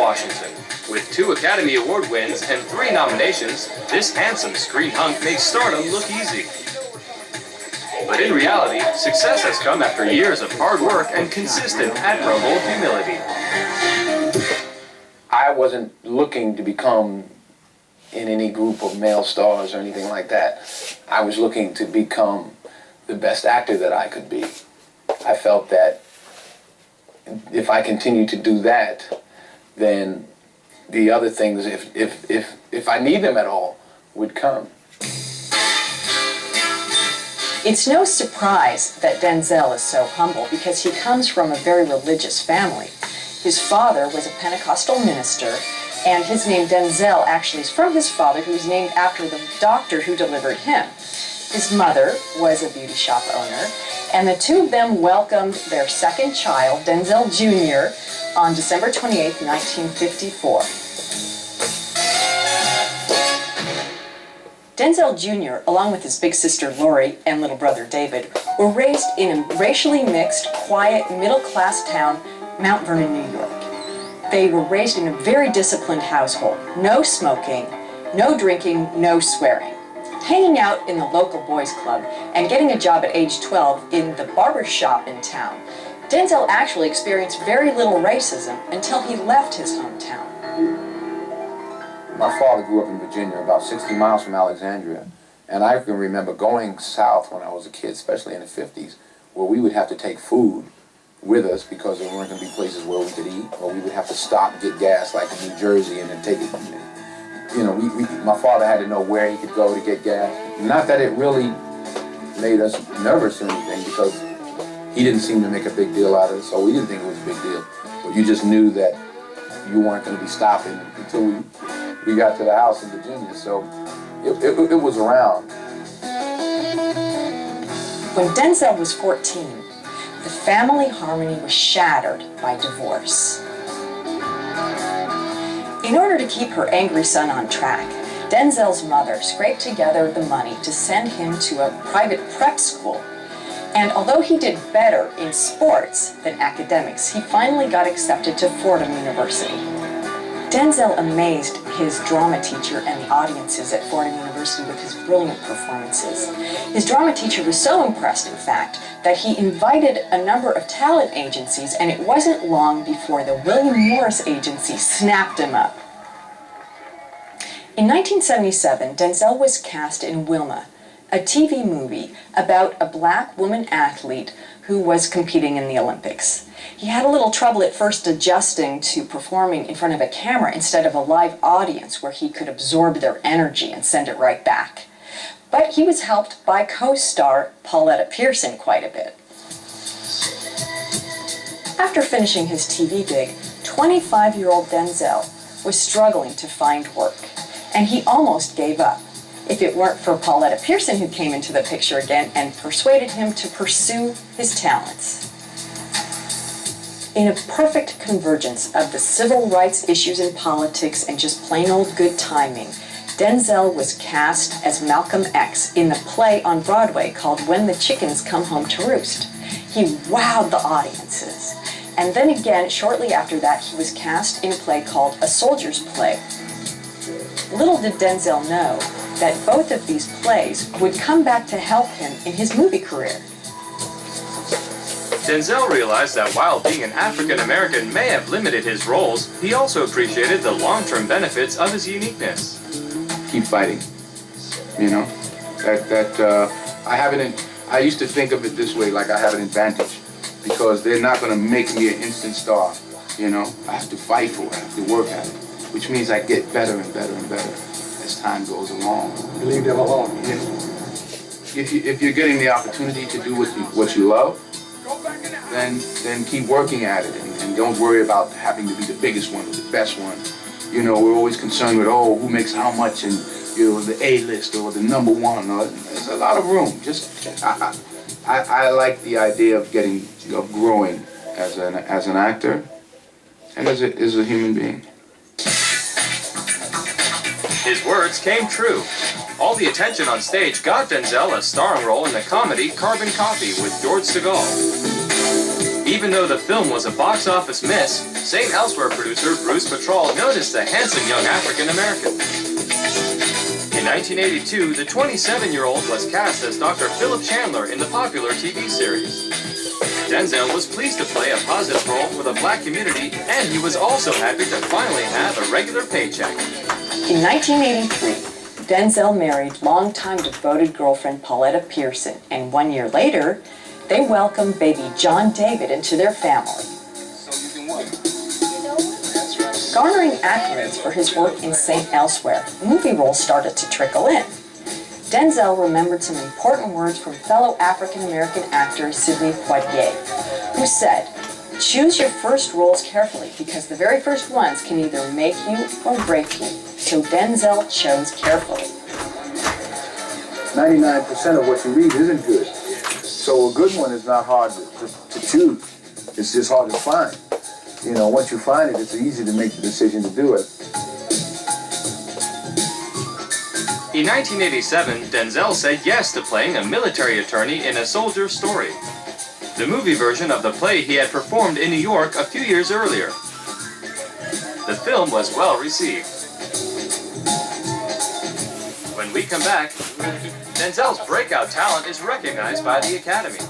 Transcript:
Washington. With 2 Academy Award wins and 3 nominations, this handsome screen hunk makes stardom look easy. But in reality, success has come after years of hard work and consistent, admirable humility. I wasn't looking to become in any group of male stars or anything like that. I was looking to become the best actor that I could be. I felt that if I continued to do that, then the other things, if I need them at all, would come. It's no surprise that Denzel is so humble because he comes from a very religious family. His father was a Pentecostal minister, and his name Denzel actually is from his father, who was named after the doctor who delivered him. His mother was a beauty shop owner, and the 2 of them welcomed their second child, Denzel Jr., on December 28, 1954. Denzel Jr., along with his big sister Lori and little brother David, were raised in a racially mixed, quiet, middle-class town, Mount Vernon, New York. They were raised in a very disciplined household. No smoking, no drinking, no swearing. Hanging out in the local boys club and getting a job at age 12 in the barber shop in town, Denzel actually experienced very little racism until he left his hometown. My father grew up in Virginia, about 60 miles from Alexandria, and I can remember going south when I was a kid, especially in the 50s, where we would have to take food with us because there weren't going to be places where we could eat, or we would have to stop and get gas like in New Jersey and then take it. You know, my father had to know where he could go to get gas. Not that it really made us nervous or anything, because he didn't seem to make a big deal out of it, so we didn't think it was a big deal. But you just knew that you weren't going to be stopping until we got to the house in Virginia, so it was around. When Denzel was 14, the family harmony was shattered by divorce. In order to keep her angry son on track, Denzel's mother scraped together the money to send him to a private prep school. And although he did better in sports than academics, he finally got accepted to Fordham University. Denzel amazed his drama teacher and the audiences at Fordham University with his brilliant performances. His drama teacher was so impressed, in fact, that he invited a number of talent agencies, and it wasn't long before the William Morris Agency snapped him up. In 1977, Denzel was cast in Wilma, a TV movie about a black woman athlete who was competing in the Olympics. He had a little trouble at first adjusting to performing in front of a camera instead of a live audience where he could absorb their energy and send it right back. But he was helped by co-star Pauletta Pearson quite a bit. After finishing his TV gig, 25-year-old Denzel was struggling to find work, and he almost gave up. If it weren't for Pauletta Pearson, who came into the picture again and persuaded him to pursue his talents. In a perfect convergence of the civil rights issues in politics and just plain old good timing, Denzel was cast as Malcolm X in the play on Broadway called When the Chickens Come Home to Roost. He wowed the audiences. And then again, shortly after that, he was cast in a play called A Soldier's Play. Little did Denzel know that both of these plays would come back to help him in his movie career. Denzel realized that while being an African American may have limited his roles, he also appreciated the long-term benefits of his uniqueness. Keep fighting, you know. I used to think of it this way, like I have an advantage, because they're not going to make me an instant star, you know. I have to fight for it, I have to work at it, which means I get better and better and better as time goes along. You leave them alone. You know, if you're getting the opportunity to do what you love, then keep working at it, and don't worry about having to be the biggest one or the best one. You know, we're always concerned with, oh, who makes how much, and, you know, the A-list or the number one. There's a lot of room. I like the idea of growing as an actor and as a human being. His words came true. All the attention on stage got Denzel a starring role in the comedy Carbon Copy with George Segal. Even though the film was a box office miss, St. Elsewhere producer Bruce Petrol noticed the handsome young African American. In 1982, the 27-year-old was cast as Dr. Philip Chandler in the popular TV series. Denzel was pleased to play a positive role for the black community, and he was also happy to finally have a regular paycheck. In 1983, Denzel married longtime devoted girlfriend Pauletta Pearson, and 1 year later, they welcomed baby John David into their family. Garnering accolades for his work in St. Elsewhere, movie roles started to trickle in. Denzel remembered some important words from fellow African-American actor Sidney Poitier, who said, "Choose your first roles carefully because the very first ones can either make you or break you." So Denzel chose carefully. 99% of what you read isn't good. So a good one is not hard to choose. It's just hard to find. You know, once you find it, it's easy to make the decision to do it. In 1987, Denzel said yes to playing a military attorney in A Soldier's Story, the movie version of the play he had performed in New York a few years earlier. The film was well received. When we come back, Denzel's breakout talent is recognized by the Academy.